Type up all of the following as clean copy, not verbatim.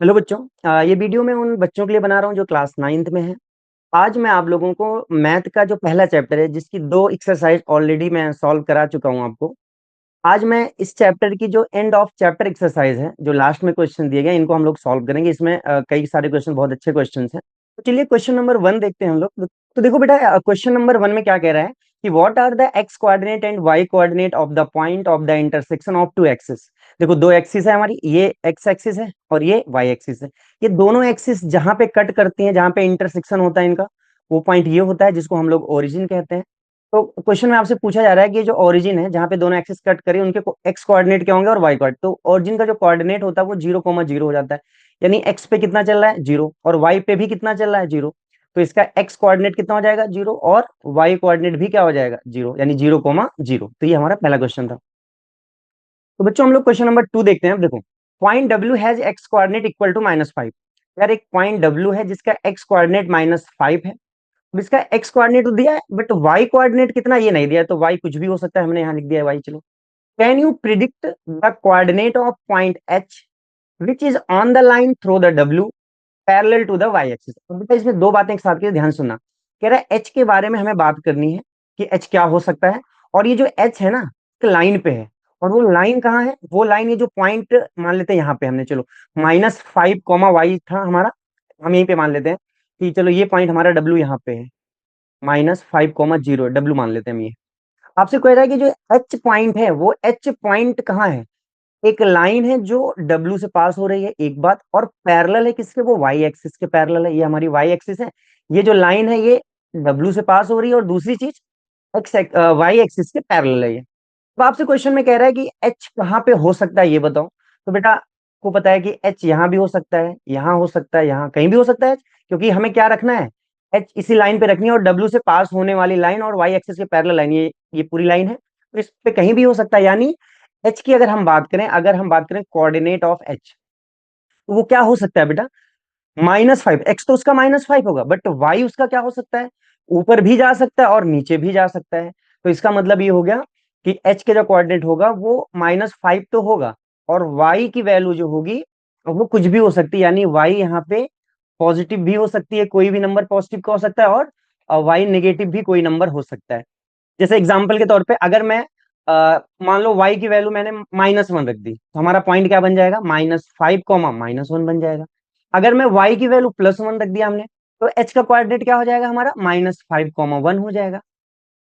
Hello बच्चों। ये video मैं उन बच्चों के लिए बना रहा हूँ जो क्लास 9th में है। आज मैं आप लोगों को मैथ का जो पहला चैप्टर है जिसकी 2 एक्सरसाइज ऑलरेडी मैं सॉल्व करा चुका हूँ आपको। आज मैं इस चैप्टर की जो एंड ऑफ चैप्टर एक्सरसाइज है, जो लास्ट में क्वेश्चन दिए गए, इनको हम लोग सॉल्व करेंगे। इसमें कई सारे क्वेश्चन, बहुत अच्छे क्वेश्चन हैं। तो चलिए क्वेश्चन नंबर 1 देखते हैं हम लोग। तो देखो बेटा, क्वेश्चन नंबर 1 में क्या कह रहा है कि what are the X coordinate and Y coordinate of the point of the intersection of two axis. देखो, दो एक्सिस है हमारी, ये एक्स एक्सिस है और ये वाई एक्सिस है। ये दोनों एक्सिस जहां पे कट करती हैं, जहां पे इंटरसेक्शन होता है इनका, वो पॉइंट ये होता है जिसको हम लोग ओरिजिन कहते हैं। तो क्वेश्चन में आपसे पूछा जा रहा है कि ये जो ओरिजिन है, जहां पे दोनों एक्सिस कट करें, उनके एक्स कोऑर्डिनेट क्या होंगे और वाई कोऑर्डिनेट। तो ओरिजिन का जो कोऑर्डिनेट होता है वो 0,0 हो जाता है। यानी एक्स पे कितना चल रहा है, 0, और वाई पे भी कितना चल रहा है, 0। तो इसका एक्स कोऑर्डिनेट कितना हो जाएगा, 0, और वाई कोऑर्डिनेट भी क्या हो जाएगा, 0, यानी 0,0। तो ये हमारा पहला क्वेश्चन था। तो बच्चों हम लोग क्वेश्चन नंबर 2 देखते हैं। अब देखो, point W has X coordinate equal to -5। यार, एक पॉइंट डब्ल्यू है जिसका एक्स कोऑर्डिनेट -5 है। अब इसका एक्स कोऑर्डिनेट तो दिया है, बट वाई कोऑर्डिनेट कितना ये नहीं दिया है। तो वाई कुछ भी हो सकता है, हमने यहाँ लिख दिया है वाई। चलो, can you predict the coordinate of point H which is on the line through the W parallel to the Y axis. अब बेटा, इसमें दो बातें एक साथ के ध्यान सुनना। कह रहा है एच के बारे में हमें बात करनी है कि एच क्या हो सकता है। और ये जो एच है ना, एक लाइन पे है। और वो लाइन कहाँ है, वो लाइन ये जो पॉइंट मान लेते हैं यहाँ पे हमने, चलो -5, y था हमारा, हम यहीं पे मान लेते हैं कि चलो ये पॉइंट हमारा डब्ल्यू यहाँ पे है, -5, 0 डब्ल्यू मान लेते हैं हम ये। आपसे कह रहा है कि जो एच पॉइंट है, वो एच पॉइंट कहाँ है। एक लाइन है जो डब्ल्यू से पास हो रही है, एक बात, और पैरेलल है किसके, वो वाई एक्सिस के पैरेलल है। ये हमारी वाई एक्सिस है। ये जो लाइन है ये डब्ल्यू से पास हो रही है, और दूसरी चीज एक्स वाई एक्सिस के पैरेलल है ये। तो आपसे क्वेश्चन में कह रहा है कि एच कहाँ पे हो सकता है, ये बताओ। तो बेटा को पता है कि एच यहाँ भी हो सकता है, यहाँ हो सकता है, यहाँ कहीं भी हो सकता है। क्योंकि हमें क्या रखना है, एच इसी लाइन पे रखनी है, और डब्ल्यू से पास होने वाली लाइन और वाई एक्सिस के पैरेलल लाइन, ये पूरी लाइन है। तो इस पे कहीं भी हो सकता है। यानी एच की अगर हम बात करें कोऑर्डिनेट ऑफ एच, तो वो क्या हो सकता है बेटा, -5। एक्स तो उसका -5 होगा, बट वाई उसका क्या हो सकता है, ऊपर भी जा सकता है और नीचे भी जा सकता है। तो इसका मतलब ये हो गया कि एच के जो कोऑर्डिनेट होगा वो -5 तो होगा, और वाई की वैल्यू जो होगी वो कुछ भी हो सकती है। यानी वाई यहाँ पे पॉजिटिव भी हो सकती है, कोई भी नंबर पॉजिटिव का हो सकता है, और वाई नेगेटिव भी कोई नंबर हो सकता है। जैसे एग्जाम्पल के तौर पे, अगर मैं मान लो y की वैल्यू मैंने -1 रख दी, तो हमारा पॉइंट क्या बन जाएगा, -5, -1 बन जाएगा। अगर मैं y की वैल्यू +1 रख दिया हमने, तो h का कोऑर्डिनेट क्या हो जाएगा हमारा, -5, 1 हो जाएगा।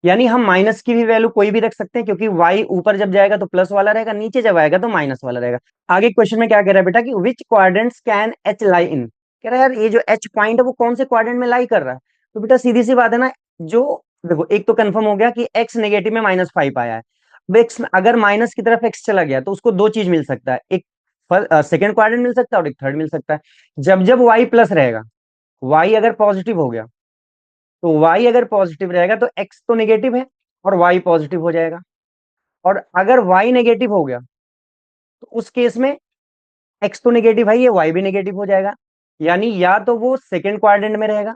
यानी हम माइनस की भी वैल्यू कोई भी रख सकते हैं, क्योंकि y ऊपर जब जाएगा तो प्लस वाला रहेगा, नीचे जब आएगा तो माइनस वाला रहेगा। आगे क्वेश्चन में क्या कह रहा है बेटा कि विच क्वाड्रेंट्स कैन h लाई इन। कह रहा है यार, ये जो h पॉइंट है वो कौन से क्वाड्रेंट में लाई कर रहा है। तो बेटा सीधी सी बात है ना, जो देखो, एक तो कंफर्म हो गया कि x नेगेटिव में -5 आया है। अब x में अगर माइनस की तरफ x चला गया तो उसको दो चीज मिल सकता है, एक सेकेंड क्वाड्रेंट मिल सकता है और एक थर्ड मिल सकता है। जब जब y प्लस रहेगा, y अगर पॉजिटिव हो गया, तो y अगर पॉजिटिव रहेगा तो x तो नेगेटिव है और y पॉजिटिव हो जाएगा। और अगर y नेगेटिव हो गया, तो उस केस में x तो नेगेटिव है, ये y भी नेगेटिव हो जाएगा। यानी या तो वो सेकेंड क्वाड्रेंट में रहेगा,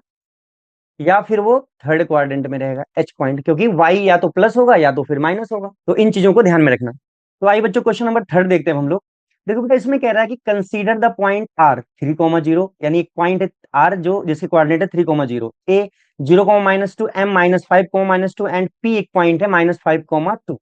या फिर वो थर्ड क्वाड्रेंट में रहेगा h पॉइंट, क्योंकि y या तो प्लस होगा या तो फिर माइनस होगा। तो इन चीजों को ध्यान में रखना। तो आइए बच्चों, क्वेश्चन नंबर 3 देखते हैं हम लोग। देखो बेटा, इसमें कह रहा है कि कंसीडर द पॉइंट r 3,0, यानी एक पॉइंट है r जो जिसके कोऑर्डिनेट है 3,0, a 0,-2, m -5, -2, एंड p एक पॉइंट है -5,2।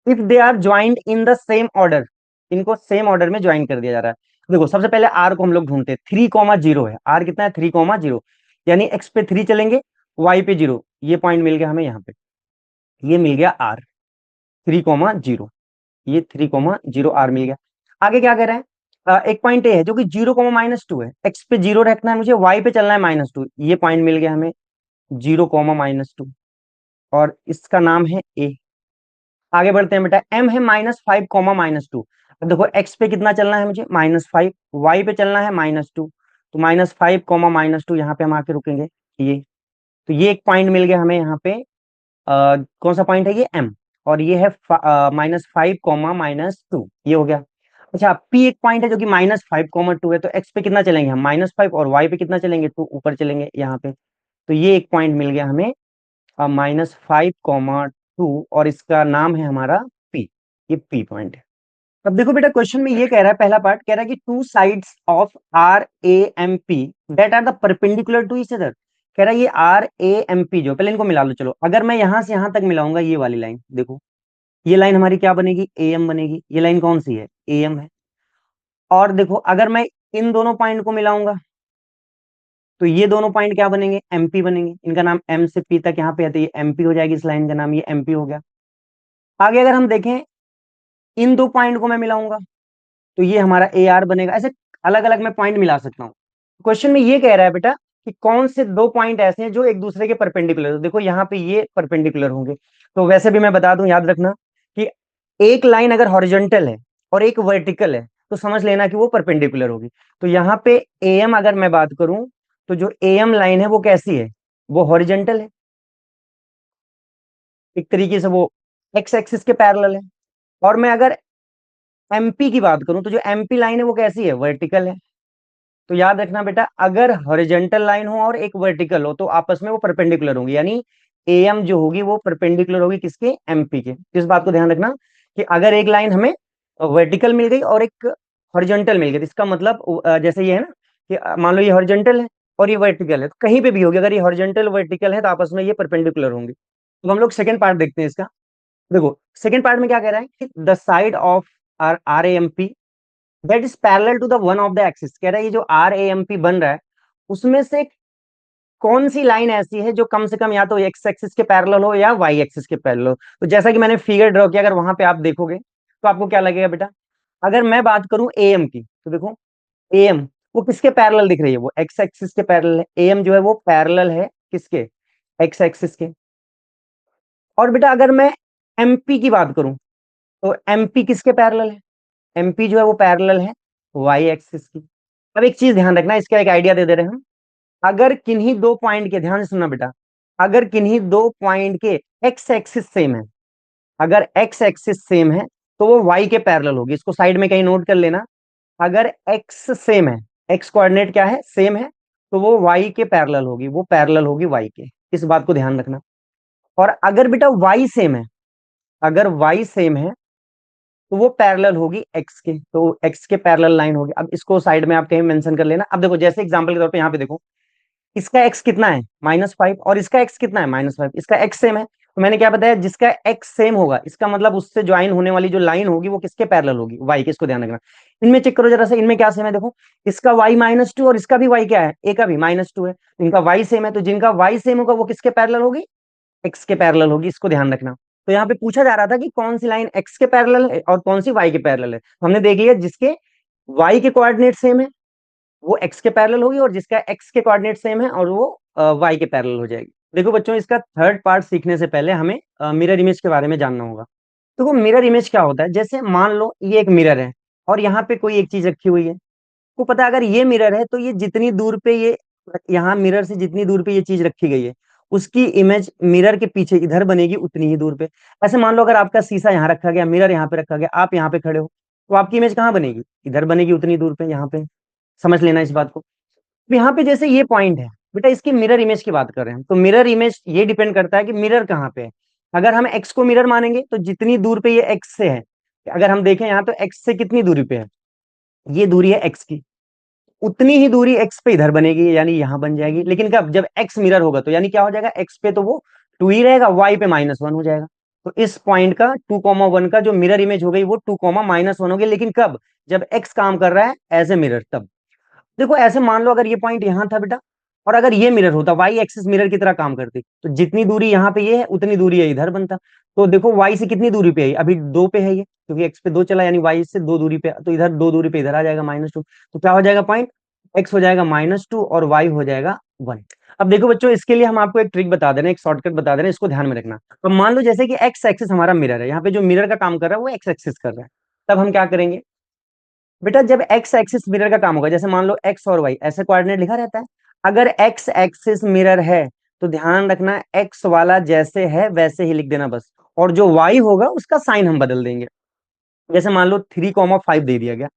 If they are joint in the same order, इनको सेम ऑर्डर में ज्वाइन कर दिया जा रहा है। देखो, सबसे पहले आर को हम लोग ढूंढते हैं। 3,0 है, आर कितना है, 3,0, यानी एक्स पे 3 चलेंगे, वाई पे 0। ये पॉइंट मिल गया हमें यहाँ पे, ये मिल गया आर 3,0, ये 3,0 आर मिल गया। आगे क्या कह रहे हैं, एक पॉइंट ए है जो कि 0,-2 है, एक्स पे 0 रखना है मुझे, वाई पे चलना है -2। ये पॉइंट मिल गया हमें 0,-2, और इसका नाम है ए। आगे बढ़ते हैं बेटा, एम है -5, -2। अब देखो, एक्स पे कितना चलना है मुझे, -5, वाई पे चलना है -2। तो -5, -2 यहाँ पे हम आके रुकेंगे, ये। तो ये एक पॉइंट मिल गया हमें यहाँ पे। कौन सा पॉइंट है ये, एम। और ये है -5, -2, ये हो गया। अच्छा, पी एक पॉइंट है जो कि -5, 2 है। तो एक्स पे कितना चलेंगे हम, -5, और वाई पे कितना चलेंगे, 2 ऊपर चलेंगे यहाँ पे। तो ये एक पॉइंट मिल गया हमें -5, 2, और इसका नाम है हमारा पी। ये पी पॉइंट है। अब देखो बेटा, क्वेश्चन में ये कह रहा है, पहला पार्ट कह रहा है कि two sides of R A M P that are the perpendicular to each other. कह रहा है ये आर ए एम पी जो, पहले इनको मिला लो। चलो, अगर मैं यहां से यहां तक मिलाऊंगा ये वाली लाइन, देखो ये लाइन हमारी क्या बनेगी, ए एम बनेगी। ये लाइन कौन सी है, ए एम है। और देखो अगर मैं इन दोनों पॉइंट को मिलाऊंगा तो ये दोनों पॉइंट क्या बनेंगे, एमपी बनेंगे। इनका नाम एम से पी तक यहाँ पे है तो ये एमपी हो जाएगी, इस लाइन का नाम ये एमपी हो गया। आगे अगर हम देखें, इन दो पॉइंट को मैं मिलाऊंगा तो ये हमारा ए आर बनेगा। ऐसे अलग अलग मैं पॉइंट मिला सकता हूँ। क्वेश्चन में ये कह रहा है बेटा कि कौन से दो पॉइंट ऐसे हैं जो एक दूसरे के परपेंडिकुलर हो। देखो यहाँ पे ये परपेंडिकुलर होंगे। तो वैसे भी मैं बता दूं, याद रखना कि एक लाइन अगर हॉरिजॉन्टल है और एक वर्टिकल है तो समझ लेना कि वो परपेंडिकुलर होगी। तो यहाँ पे एएम अगर मैं बात करूं तो जो एएम लाइन है वो कैसी है, वो हॉरिजॉन्टल है, एक तरीके से वो एक्स एक्सिस के पैरेलल है। और मैं अगर एमपी की बात करूं तो जो एमपी लाइन है वो कैसी है, वर्टिकल है। तो याद रखना बेटा, अगर हॉरिजॉन्टल लाइन हो और एक वर्टिकल हो तो आपस में वो परपेंडिकुलर होंगी, यानी एएम जो होगी वो परपेंडिकुलर होगी किसके, एमपी के। इस बात को ध्यान रखना कि अगर एक लाइन हमें वर्टिकल मिल गई और एक हॉरिजॉन्टल मिल गई तो इसका मतलब जैसे ये है ना कि मान लो ये हॉरिजॉन्टल है और ये वर्टिकल है, तो कहीं पे भी होगी, अगर ये हॉरिजॉन्टल वर्टिकल है तो आपस में ये परपेंडिकुलर होंगे। तो हम लोग सेकंड पार्ट देखते हैं इसका। देखो सेकंड पार्ट में क्या कह रहा है कि the side of R R A M P that is parallel to the one of the axis. कह रहा है ये जो आर ए एम पी बन रहा है उसमें से कौन सी लाइन ऐसी है जो कम से कम या तो एक्स एक्सिस के पैरेलल हो या वाई एक्सिस के पैरेलल हो। तो जैसा कि मैंने फिगर ड्रॉ किया, अगर वहां पे आप देखोगे तो आपको क्या लगेगा बेटा, अगर मैं बात करूं एएम की तो देखो एएम वो किसके पैरेलल दिख रही है, वो एक्स एक्सिस के पैरेलल है। एएम जो है वो पैरेलल है किसके, एक्स एक्सिस के। और बेटा अगर मैं एमपी की बात करूं तो एमपी किसके पैरेलल है, एमपी जो है वो पैरेलल है वाई एक्सिस की। अब एक चीज ध्यान रखना, इसका एक आइडिया दे दे रहे हैं हम। अगर किन्हीं दो पॉइंट के, ध्यान से सुनना बेटा, अगर किन्हीं दो पॉइंट के एक्स एक्सिस सेम है, अगर एक्स एक्सिस सेम है तो वो वाई के पैरेलल होगी। इसको साइड में कहीं नोट कर लेना। अगर एक्स सेम है, एक्स कोऑर्डिनेट क्या है, सेम है, तो वो वाई के पैरेलल होगी, वो पैरेलल होगी वाई के। इस बात को ध्यान रखना। और अगर बेटा वाई सेम है, अगर वाई सेम है तो वो पैरेलल होगी एक्स के, तो एक्स के पैरेलल लाइन होगी। अब इसको साइड में आप कहीं मेंशन कर लेना। अब देखो जैसे एग्जांपल के तौर पे यहाँ पे देखो, इसका एक्स कितना है, -5, और इसका एक्स कितना है, -5। इसका एक्स सेम है तो मैंने क्या बताया, जिसका एक्स सेम होगा इसका मतलब उससे ज्वाइन होने वाली जो लाइन होगी वो किसके पैरेलल होगी, वाई के। इसको ध्यान रखना। इनमें चेक करो जरा सा, इनमें क्या सेम है, देखो इसका वाई -2 और इसका भी वाई क्या है, ए का भी -2 है। इनका वाई सेम है तो जिनका वाई सेम होगा वो किसके पैरेलल होगी, एक्स के पैरेलल होगी। इसको ध्यान रखना। तो यहाँ पे पूछा जा रहा था कि कौन सी लाइन एक्स के पैरेलल है और कौन सी वाई के पैरेलल है। तो हमने देख लिया जिसके वाई के कोऑर्डिनेट सेम है वो एक्स के पैरेलल होगी, और जिसका एक्स के कोऑर्डिनेट सेम है और वो वाई के पैरेलल हो जाएगी। देखो बच्चों, इसका थर्ड पार्ट सीखने से पहले हमें मिरर इमेज के बारे में जानना होगा। देखो मिरर इमेज क्या होता है, जैसे मान लो ये एक मिरर है और यहाँ पे कोई एक चीज रखी हुई है। को पता है अगर ये मिरर है तो ये जितनी दूर पे ये, यहाँ मिरर से जितनी दूर पे ये चीज रखी गई है उसकी इमेज मिरर के पीछे इधर बनेगी उतनी ही दूर पे। ऐसे मान लो अगर आपका शीशा यहाँ रखा गया, मिरर यहाँ पे रखा गया, आप यहाँ पे खड़े हो तो आपकी इमेज कहाँ बनेगी, इधर बनेगी उतनी दूर पे, यहाँ पे। समझ लेना इस बात को। तो यहाँ पे जैसे ये पॉइंट है बेटा, इसकी मिरर इमेज की बात कर रहे हैं, तो मिरर इमेज ये डिपेंड करता है कि मिरर कहाँ पे है। अगर हम एक्स को मिरर मानेंगे तो जितनी दूर पे ये एक्स से है, अगर हम देखें यहाँ तो एक्स से कितनी दूरी पे है, ये दूरी है एक्स की, उतनी ही दूरी एक्स पे इधर बनेगी, यानी यहाँ बन जाएगी। लेकिन कब, जब एक्स मिरर होगा तो यानी क्या हो जाएगा, एक्स पे तो वो 2 ही रहेगा, वाई पे -1 हो जाएगा। तो इस पॉइंट का 2,1 का जो मिरर इमेज हो गई वो 2,-1 होगी। लेकिन कब, जब एक्स काम कर रहा है एज ए मिरर, तब। देखो ऐसे मान लो अगर ये पॉइंट यहाँ था बेटा और अगर ये मिरर होता, वाई एक्सिस मिरर की तरह काम करती, तो जितनी दूरी यहाँ पे ये है उतनी दूरी है इधर बनता। तो देखो वाई से कितनी दूरी पे है, अभी 2 पे है ये, क्योंकि एक्स पे 2 चला, यानी वाई से 2 दूरी पे, तो इधर 2 दूरी पे इधर आ जाएगा -2। तो क्या हो जाएगा पॉइंट, एक्स हो जाएगा -2 और वाई हो जाएगा 1। अब देखो बच्चों, इसके लिए हम आपको एक ट्रिक बता दे रहे हैं, एक शॉर्टकट बता दे रहे हैं, इसको ध्यान में रखना। तो मान लो जैसे कि एक्स एक्सिस हमारा मिरर है, यहाँ पे जो मिरर का काम कर रहा है वो एक्स एक्सिस कर रहा है, तब हम क्या करेंगे बेटा, जब एक्स एक्सिस मिरर का काम होगा, जैसे मान लो एक्स और वाई ऐसे कोऑर्डिनेट लिखा रहता है, अगर एक्स एक्सिस मिरर है तो ध्यान रखना एक्स वाला जैसे है वैसे ही लिख देना बस, और जो वाई होगा उसका साइन हम बदल देंगे। जैसे मान लो 3,5 दे दिया गया,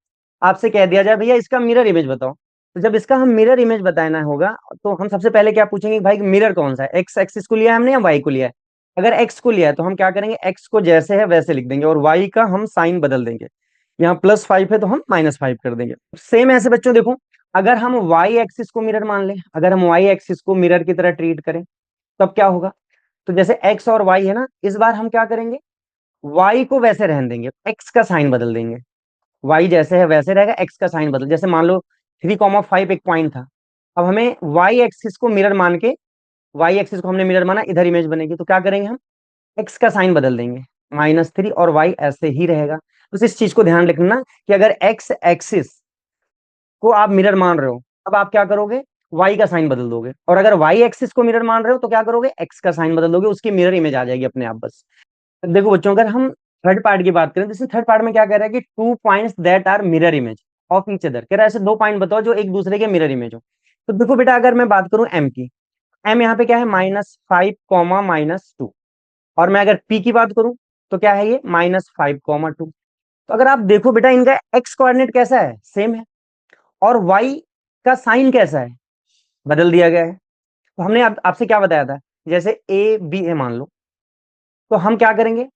आपसे कह दिया जाए भैया इसका मिरर इमेज बताओ। तो जब इसका हम मिरर इमेज बताना होगा तो हम सबसे पहले क्या पूछेंगे कि भाई मिरर कौन सा है, एक्स एक्सिस को लिया है हमने या वाई को लिया है। अगर एक्स को लिया है तो हम क्या करेंगे, एक्स को जैसे है वैसे लिख देंगे और वाई का हम साइन बदल देंगे। यहाँ +5 है तो हम -5 कर देंगे। सेम ऐसे बच्चों देखो, अगर हम वाई एक्सिस को मिरर मान लें, अगर हम वाई एक्सिस को मिरर की तरह ट्रीट करें तब क्या होगा? तो जैसे एक्स और वाई है ना, इस बार हम क्या करेंगे, वाई को वैसे रहने देंगे, एक्स का साइन बदल देंगे। वाई जैसे है वैसे रहेगा, एक्स का साइन बदल, जैसे मान लो 3,5 एक पॉइंट था, अब हमें वाई एक्सिस को मिरर मान के, वाई एक्सिस को हमने मिरर माना, इधर इमेज बनेगी, तो क्या करेंगे हम, एक्स का साइन बदल देंगे, -3, और वाई ऐसे ही रहेगा। बस इस चीज को ध्यान रखना कि अगर एक्स एक्सिस को आप मिरर मान रहे हो, अब आप क्या करोगे, वाई का साइन बदल दोगे, और अगर वाई एक्सिस को मिरर मान रहे हो तो क्या करोगे, एक्स का साइन बदल दोगे, उसकी मिरर इमेज आ जाएगी अपने आप। बस देखो बच्चों, अगर हम थर्ड पार्ट की बात करें तो इसमें थर्ड पार्ट में क्या कह रहा है कि 2 points that are mirror image of each other, कह रहा है ऐसे 2 पॉइंट बताओ जो एक दूसरे के मिरर इमेज हो। तो देखो बेटा, अगर मैं बात करूं एम की, एम यहाँ पे क्या है, -5, -2, और मैं अगर पी की बात करूं तो क्या है ये, -5, 2। तो अगर आप देखो बेटा, इनका एक्स कोऑर्डिनेट कैसा है, सेम है, और वाई का साइन कैसा है, बदल दिया गया है। तो हमने आपसे क्या बताया था, जैसे ए बी है मान लो, तो हम क्या करेंगे,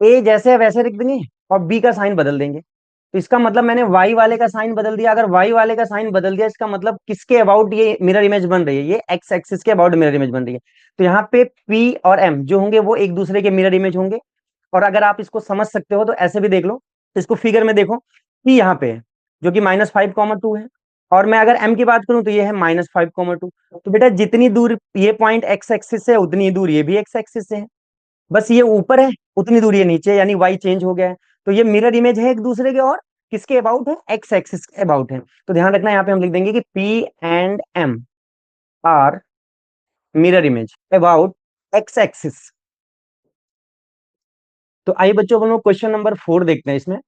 ए जैसे है वैसे रख देंगे और बी का साइन बदल देंगे। तो इसका मतलब मैंने वाई वाले का साइन बदल दिया, अगर वाई वाले का साइन बदल दिया, इसका मतलब किसके अबाउट ये मिरर इमेज बन रही है, ये एक्स एक्सिस के अबाउट मिरर इमेज बन रही है। तो यहाँ पे पी और एम जो होंगे वो एक दूसरे के मिरर इमेज होंगे। और अगर आप इसको समझ सकते हो तो ऐसे भी देख लो, इसको फिगर में देखो, पी यहाँ पे है जो कि -5, 2 है, और मैं अगर एम की बात करूं तो ये है -5, 2। तो बेटा जितनी दूर ये पॉइंट एक्स एक्सिस से है उतनी दूर ये भी एक्स एक्सिस से है, बस ये ऊपर है उतनी दूर ये नीचे, यानी वाई चेंज हो गया है। तो ये मिरर इमेज है एक दूसरे के, और किसके अबाउट है, एक्स एक्सिस के अबाउट है। तो ध्यान रखना, यहाँ पे हम लिख देंगे कि P and M are mirror image about X axis. तो आइए बच्चों, हम लोग क्वेश्चन नंबर 4 देखते हैं। इसमें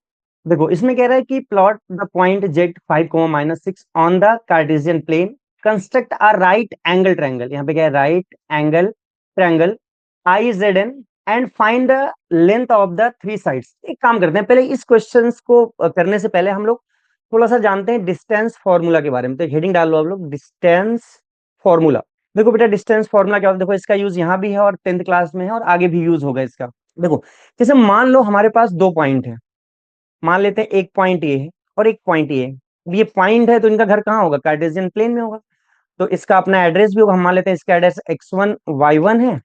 देखो, इसमें कह रहा है कि plot the point Z 5, -6 on the Cartesian plane, construct a right angle triangle, यहाँ पे क्या है, right angle triangle I Z N, and find the length of the 3 sides. एक काम करते हैं, पहले इस क्वेश्चन को करने से पहले हम लोग थोड़ा सा जानते हैं डिस्टेंस फॉर्मूला के बारे में। तो हेडिंग डाल लो आप लोग, डिस्टेंस फॉर्मूला। देखो बेटा, डिस्टेंस फॉर्मूला क्या होता है, देखो इसका यूज यहाँ भी है और 10th क्लास में है और आगे भी यूज होगा इसका। देखो, जैसे मान लो हमारे पास 2 पॉइंट है, मान लेते हैं एक पॉइंट ये है और एक पॉइंट ये है। अब ये पॉइंट है तो इनका घर कहाँ होगा, कार्टेशियन प्लेन में होगा, तो इसका अपना एड्रेस भी होगा। हम मान लेते हैं इसका एड्रेस x1 y1 है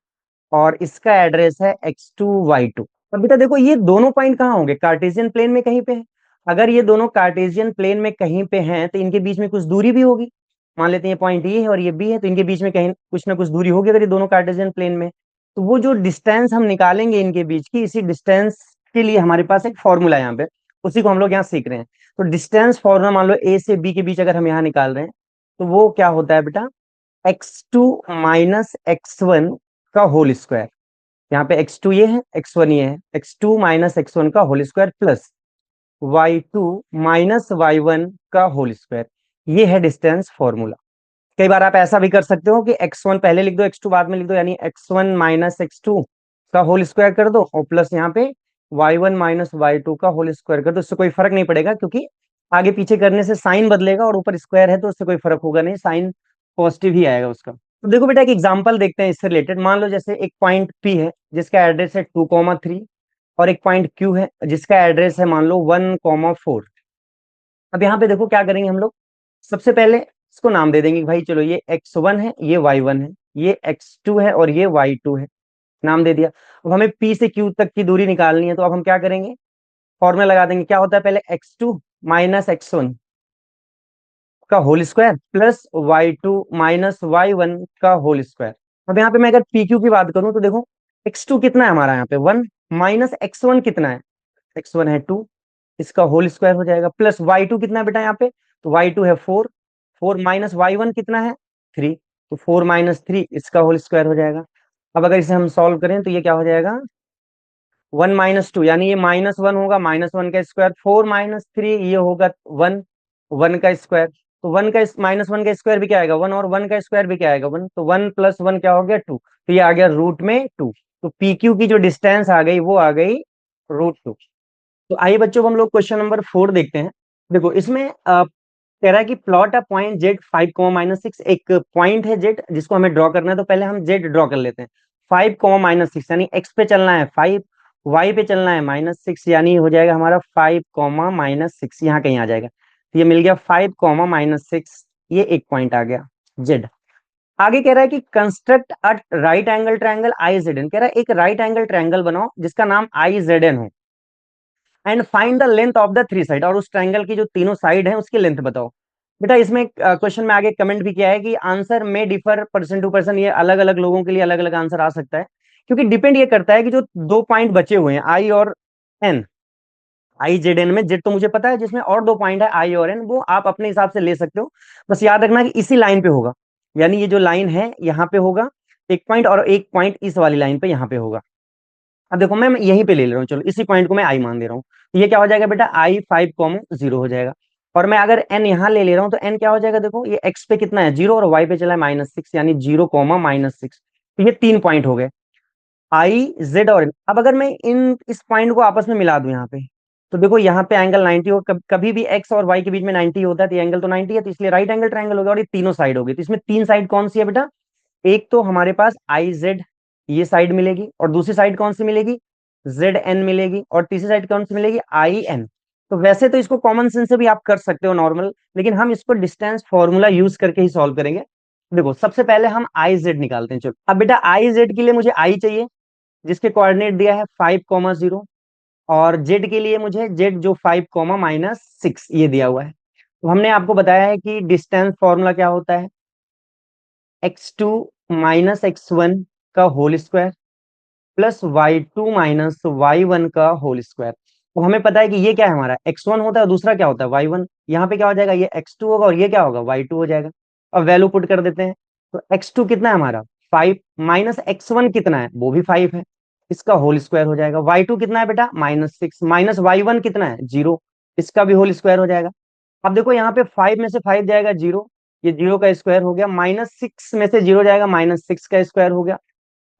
और इसका एड्रेस है x2 y2। अब बेटा देखो, ये दोनों पॉइंट कहाँ होंगे, कार्टेशियन प्लेन में कहीं पे है। अगर ये दोनों कार्टेशियन प्लेन में कहीं पे हैं तो इनके बीच में कुछ दूरी भी होगी। मान लेते हैं ये पॉइंट ये है और ये बी है, तो इनके बीच में कहीं कुछ ना कुछ दूरी होगी अगर ये दोनों कार्टेशियन प्लेन में। तो वो जो डिस्टेंस हम निकालेंगे इनके बीच की, इसी डिस्टेंस के लिए हमारे पास एक फॉर्मूला है यहाँ पे, उसी को हम लोग यहाँ सीख रहे हैं। तो डिस्टेंस फॉर्मूला, मान लो ए से बी के बीच अगर हम यहाँ निकाल रहे हैं तो वो क्या होता है बेटा, x2 - x1 का होल स्क्वायर। यहाँ पे x2 ये है, x1 ये है, x2 - x1 का whole square plus y2 - y1 का होल स्क्वायर। ये है डिस्टेंस फॉर्मूला। कई बार आप ऐसा भी कर सकते हो कि x1 पहले लिख दो, x2 बाद में लिख दो, यानी x1 - x2 का होल स्क्वायर कर दो और प्लस यहाँ पे y1 - y2 का होल स्क्वायर कर दो। इससे कोई फर्क नहीं पड़ेगा क्योंकि आगे पीछे करने से साइन बदलेगा और ऊपर स्क्वायर है तो उससे कोई फर्क होगा नहीं, साइन पॉजिटिव ही आएगा उसका। तो देखो बेटा, एक एग्जांपल देखते हैं इससे रिलेटेड। मान लो जैसे एक पॉइंट P है जिसका एड्रेस है 2, 3, और एक पॉइंट Q है जिसका एड्रेस है मान लो 1, 4। अब यहाँ पे देखो क्या करेंगे हम लोग, सबसे पहले इसको नाम दे देंगे कि भाई चलो ये x1 है, ये y1 है, ये x2 है और ये y2 है, नाम दे दिया। अब हमें P से Q तक की दूरी निकालनी है, तो अब हम क्या करेंगे, फॉर्मूला लगा देंगे। क्या होता है, पहले x2 - x1 का whole square plus y2 - y1 का होल स्क्वायर। अब यहाँ पे मैं अगर PQ की बात करूं तो देखो, x2 कितना है हमारा यहाँ पे 1, माइनस x1 कितना है, x1 है 2, इसका होल स्क्वायर हो जाएगा, प्लस y2 कितना है बेटा यहाँ पे, तो y2 है 4, 4 माइनस y1 कितना है 3, तो 4 - 3 इसका होल स्क्वायर हो जाएगा। अब अगर इसे हम सॉल्व करें तो ये क्या हो जाएगा, 1 - 2, यानी ये -1 होगा, -1 का स्क्वायर, 4 - 3 ये होगा 1, 1 का स्क्वायर, तो -1 का स्क्वायर भी क्या आएगा 1, और 1 का स्क्वायर भी क्या आएगा 1, तो 1 + 1 क्या हो गया 2, तो ये आ गया √2। तो PQ की जो डिस्टेंस आ गई वो आ गई √2। तो आइए बच्चों, हम लोग क्वेश्चन नंबर 4 देखते हैं। देखो इसमें कह रहा है कि प्लॉट अ पॉइंट जेड 5, -6, एक पॉइंट है जेड जिसको हमें ड्रॉ करना है। तो पहले हम जेड ड्रॉ कर लेते हैं। 5, -6 यानी एक्स पे चलना है 5 वाई पे चलना है -6, यानी हो जाएगा हमारा 5, -6, यहाँ कहीं आ जाएगा। तो ये मिल गया 5, -6, ये एक पॉइंट आ गया जेड। आगे कह रहा है कि construct a right angle triangle I Z N, कह रहा है एक राइट एंगल ट्रायंगल बनाओ जिसका नाम आई जेड एन हो, and find the length of the three side, और उस ट्रायंगल की जो तीनों साइड है उसकी लेंथ बताओ। बेटा इसमें क्वेश्चन में आगे कमेंट भी किया है कि आंसर में डिफर पर्सन टू पर्सन, ये अलग अलग लोगों के लिए अलग अलग आंसर आ सकता है, क्योंकि डिपेंड ये करता है कि जो दो पॉइंट बचे हुए हैं आई और एन, आई जेड एन में जेड तो मुझे पता है, जिसमें और दो पॉइंट है आई और एन, वो आप अपने हिसाब से ले सकते हो। बस याद रखना कि इसी लाइन पे होगा, यानी ये जो लाइन है यहाँ पे होगा एक पॉइंट, और एक पॉइंट इस वाली लाइन पे यहाँ पे होगा। अब देखो मैं यहीं पे ले रहा हूँ, चलो इसी पॉइंट को मैं आई मान दे रहा हूँ, तो ये क्या हो जाएगा बेटा I5, 0 हो जाएगा। और मैं अगर n यहाँ ले रहा हूँ तो n क्या हो जाएगा, देखो ये x पे कितना है 0 और y पे चला है -6, यानी 0, -6, तो ये 3 पॉइंट हो गए I Z और n। अब अगर मैं इन इस पॉइंट को आपस में मिला दूं यहाँ पे, तो देखो यहाँ पे एंगल 90 हो, कभी भी x और y के बीच में 90 होता है, तो ये एंगल तो 90 है, तो इसलिए राइट एंगल ट्रायंगल हो गया। और ये तीनों साइड हो गई, तो इसमें तीन साइड कौन सी है बेटा, एक तो हमारे पास आई जेड ये साइड मिलेगी, और दूसरी साइड कौन सी मिलेगी जेड एन मिलेगी, और तीसरी साइड कौन सी मिलेगी आई एन। तो वैसे तो इसको कॉमन सेंस से भी आप कर सकते हो नॉर्मल, लेकिन हम इसको डिस्टेंस फॉर्मूला यूज करके ही सॉल्व करेंगे। देखो सबसे पहले हम आई जेड निकालते हैं, चलो अब बेटा आई जेड के लिए मुझे आई चाहिए जिसके कोऑर्डिनेट दिया है 5, 0, और जेड के लिए मुझे जेड जो 5, -6 ये दिया हुआ है। तो हमने आपको बताया है कि डिस्टेंस फॉर्मूला क्या होता है, x2 - x1 का whole square plus y2 - y1 का होल स्क्वायर। तो हमें पता है कि ये क्या है हमारा x1 होता है और दूसरा क्या होता है y1। यहाँ पे क्या हो जाएगा, ये x2 होगा और ये क्या होगा y2 हो जाएगा। अब वैल्यू पुट कर देते हैं, तो x2 कितना है हमारा 5, -x1 कितना है वो भी 5 है, इसका होल स्क्वायर हो जाएगा। y2 कितना है बेटा -6, माइनस y1 कितना है 0, इसका भी होल स्क्वायर हो जाएगा। अब देखो यहाँ पे 5 में से 5 जाएगा 0, ये 0 का स्क्वायर हो गया, -6 में से 0 जाएगा -6 का स्क्वायर हो गया।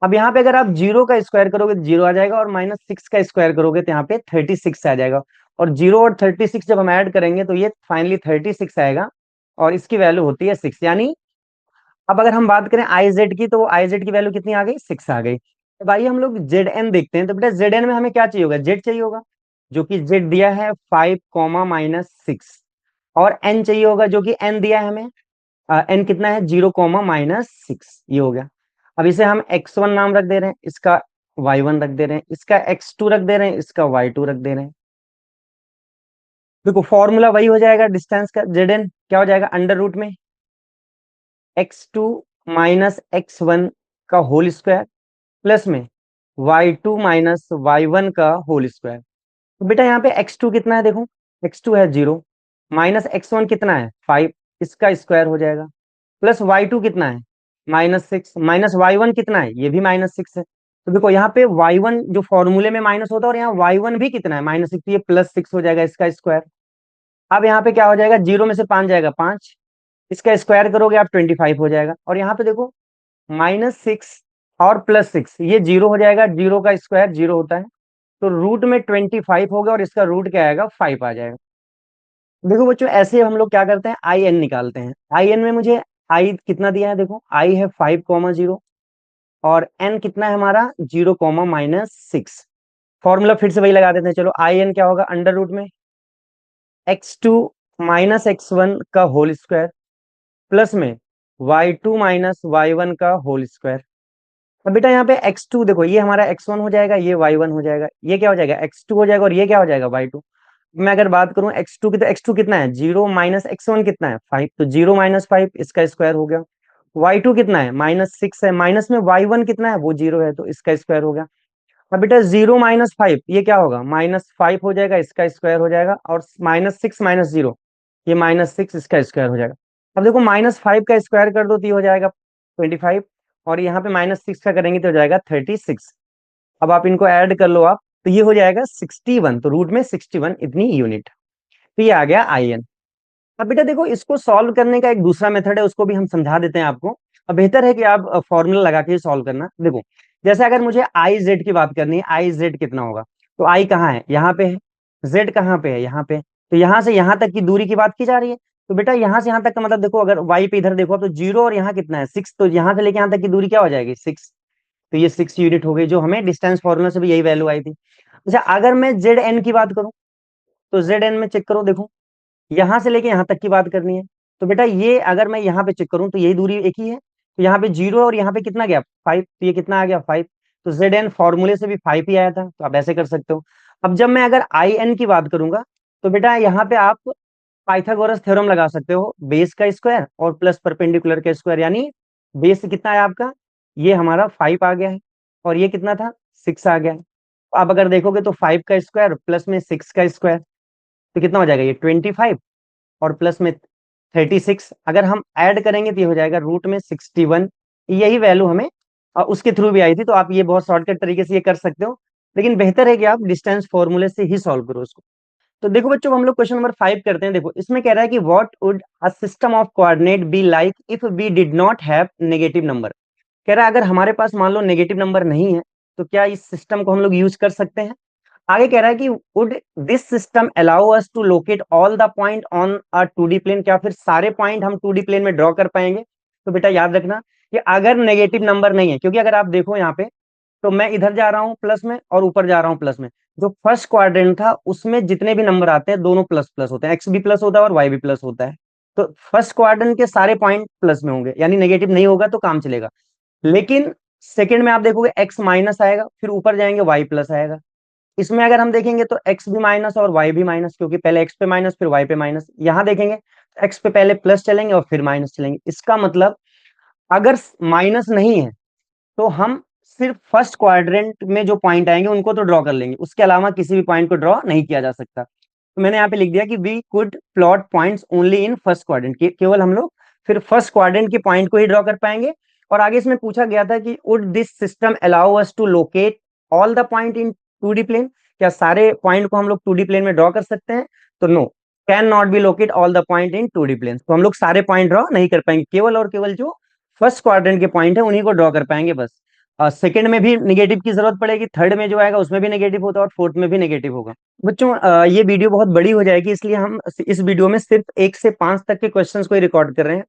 अब यहाँ पे अगर आप 0 का स्क्वायर करोगे तो 0 आ जाएगा, और -6 का स्क्वायर करोगे तो यहाँ पे 36 आ जाएगा। और 0 और 36 जब हम ऐड करेंगे तो ये फाइनली 36 आएगा, और इसकी वैल्यू होती है 6। यानी अब अगर हम बात करें आई जेड की, तो आई जेड की वैल्यू कितनी आ गई 6 आ गई। तो भाई हम लोग जेड एन देखते हैं, तो बेटा जेड एन में हमें क्या चाहिए होगा, जेड चाहिए होगा जो कि जेड दिया है 5, -6, और एन चाहिए होगा जो कि एन दिया है हमें, एन कितना है 0, -6, ये हो गया। अब इसे हम x1 नाम रख दे रहे हैं, इसका y1 रख दे रहे हैं, इसका x2 रख दे रहे हैं, इसका y2 रख दे रहे हैं। देखो फॉर्मूला वही हो जाएगा डिस्टेंस का, जेड एन क्या हो जाएगा अंडर रूट में x2 - x1 का होल स्क्वायर प्लस में y2 - y1 का होल स्क्वायर। तो बेटा यहाँ पे x2 कितना है, देखो x2 है 0, -x1 कितना है 5, इसका स्क्वायर हो जाएगा, प्लस y2 कितना है -6, माइनस y1 कितना है ये भी -6 है। तो देखो यहाँ पे y1 जो फॉर्मूले में माइनस होता है, और यहाँ y1 भी कितना है -6, तो ये +6 हो जाएगा इसका स्क्वायर। अब यहाँ पे क्या हो जाएगा, 0 में से 5 जाएगा 5, इसका स्क्वायर करोगे आप 25 हो जाएगा। और यहाँ पे देखो -6 और +6 ये 0 हो जाएगा, 0 का स्क्वायर 0 होता है, तो रूट में 25 होगा, और इसका रूट क्या आएगा 5 आ जाएगा। देखो बच्चों ऐसे हम लोग क्या करते हैं आई एन निकालते हैं। आई एन में मुझे आई कितना दिया है, देखो आई है 5, 0, और एन कितना है हमारा 0, -6। फॉर्मूला फिर से वही लगा देते हैं, चलो आई एन क्या होगा अंडर रूट में x2 - x1 का होल स्क्वायर प्लस में y2 - y1 का होल स्क्वायर। अब बेटा यहाँ पे x2 देखो ये हमारा x1 हो जाएगा, ये y1 हो जाएगा, ये क्या हो जाएगा x2 हो जाएगा, और ये क्या हो जाएगा y2। मैं अगर बात करूं x2 की, तो x2 कितना है 0, -x1 कितना है 5, तो 0 - 5 इसका स्क्वायर हो गया। y2 कितना है -6 है, माइनस में y1 कितना है वो 0 है, तो इसका स्क्वायर हो गया। अब बेटा 0 - 5 ये क्या होगा -5 हो जाएगा, इसका स्क्वायर हो जाएगा, और -6 - 0 ये -6 इसका स्क्वायर हो जाएगा। अब देखो -5 का स्क्वायर कर दो तो ये हो जाएगा 25, और यहाँ पे -6 का करेंगे तो हो जाएगा 36। अब आप इनको ऐड कर लो आप, तो ये हो जाएगा 61, तो रूट में 61 इतनी यूनिट। तो ये आ गया आई एन। अब बेटा देखो इसको सॉल्व करने का एक दूसरा मेथड है, उसको भी हम समझा देते हैं आपको। अब बेहतर है कि आप फॉर्मूला लगा के सॉल्व करना। देखो जैसे अगर मुझे आई जेड की बात करनी है, आई जेड कितना होगा, तो आई कहाँ है यहाँ पे है, जेड कहाँ पे है यहाँ पे, तो यहाँ से यहाँ तक की दूरी की बात की जा रही है। तो बेटा यहाँ से यहाँ तक का मतलब देखो, अगर वाई पे इधर देखो तो 0 और यहाँ कितना है 6, तो यहाँ से लेके यहाँ तक की दूरी क्या हो जाएगी 6। तो ये 6 यूनिट हो गई, जो हमें डिस्टेंस फॉर्मूला से भी यही वैल्यू आई थी। अच्छा, अगर मैं जेड एन की बात करूं, तो जेड एन में चेक करो, देखो यहां से लेके यहां तक की बात करनी है। तो बेटा ये अगर मैं यहाँ पे चेक करूं तो यही दूरी एक ही है, तो यहाँ पे 0 और यहाँ पे कितना गया 5, तो ये कितना आ गया 5। तो जेड एन फॉर्मूले से भी 5 ही आया था, तो आप ऐसे कर सकते हो। अब जब मैं अगर आई एन की बात करूंगा, तो बेटा यहाँ पे आप पाइथागोरस थ्योरम लगा सकते हो, बेस का स्क्वायर और प्लस परपेंडिकुलर का स्क्वायर, यानी बेस कितना है आपका, ये हमारा 5 आ गया है, और ये कितना था 6 आ गया है। अब अगर देखोगे तो 5 का स्क्वायर प्लस में 6 का स्क्वायर, तो कितना हो जाएगा ये 25, और प्लस में 36, अगर हम ऐड करेंगे तो ये हो जाएगा रूट में 61। यही वैल्यू हमें उसके थ्रू भी आई थी, तो आप ये बहुत शॉर्टकट तरीके से ये कर सकते हो, लेकिन बेहतर है कि आप डिस्टेंस फॉर्मूले से ही सॉल्व करो उसको। तो देखो बच्चों, हम लोग क्वेश्चन नंबर 5 करते हैं। देखो इसमें कह रहा है कि what would a system of coordinate be like if we did not have negative number. कह रहा है अगर हमारे पास मान लो नेगेटिव नंबर नहीं है, तो क्या इस सिस्टम को हम लोग यूज कर सकते हैं। आगे कह रहा है कि would this system allow us to locate all the point on a 2D plane, क्या फिर सारे पॉइंट हम 2D प्लेन में ड्रॉ कर पाएंगे। तो बेटा याद रखना कि अगर नेगेटिव नंबर नहीं है, क्योंकि अगर आप देखो यहाँ पे, तो मैं इधर जा रहा हूँ प्लस में और ऊपर जा रहा हूँ प्लस में, जो फर्स्ट क्वाड्रेंट था उसमें जितने भी नंबर आते हैं दोनों प्लस प्लस होते हैं, एक्स भी प्लस होता है और वाई भी प्लस होता है। तो फर्स्ट क्वाड्रेंट के सारे पॉइंट प्लस में होंगे, यानी नेगेटिव नहीं होगा तो काम चलेगा। लेकिन सेकंड में आप देखोगे एक्स माइनस आएगा, फिर ऊपर जाएंगे वाई प्लस आएगा। इसमें अगर हम देखेंगे तो एक्स भी माइनस और वाई भी माइनस, क्योंकि पहले एक्स पे माइनस फिर वाई पे माइनस। यहाँ देखेंगे एक्स पे पहले प्लस चलेंगे और फिर माइनस चलेंगे। इसका मतलब अगर माइनस नहीं है तो हम सिर्फ फर्स्ट क्वाड्रेंट में जो पॉइंट आएंगे उनको तो ड्रॉ कर लेंगे, उसके अलावा किसी भी पॉइंट को ड्रॉ नहीं किया जा सकता। तो मैंने यहाँ पे लिख दिया कि we could plot points only in first quadrant, केवल हम लोग फिर फर्स्ट क्वाड्रेंट के पॉइंट को ही ड्रॉ कर पाएंगे। और आगे इसमें पूछा गया था कि would this system allow us to locate all the point in 2D plane, क्या सारे पॉइंट को हम लोग 2D प्लेन में ड्रॉ कर सकते हैं। तो no, can not be locate all the point in 2D plane, तो हम लोग सारे पॉइंट ड्रॉ नहीं कर पाएंगे, केवल और केवल जो फर्स्ट क्वाड्रेंट के पॉइंट है उन्हीं को ड्रॉ कर पाएंगे बस। सेकंड में भी नेगेटिव की जरूरत पड़ेगी, थर्ड में जो आएगा उसमें भी नेगेटिव होता है, और फोर्थ में भी नेगेटिव होगा। बच्चों ये वीडियो बहुत बड़ी हो जाएगी, इसलिए हम इस वीडियो में सिर्फ 1 से 5 तक के क्वेश्चंस को ही रिकॉर्ड कर रहे हैं,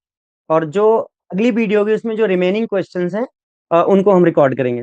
और जो अगली वीडियो होगी उसमें जो रिमेनिंग क्वेश्चंस हैं उनको हम रिकॉर्ड करेंगे।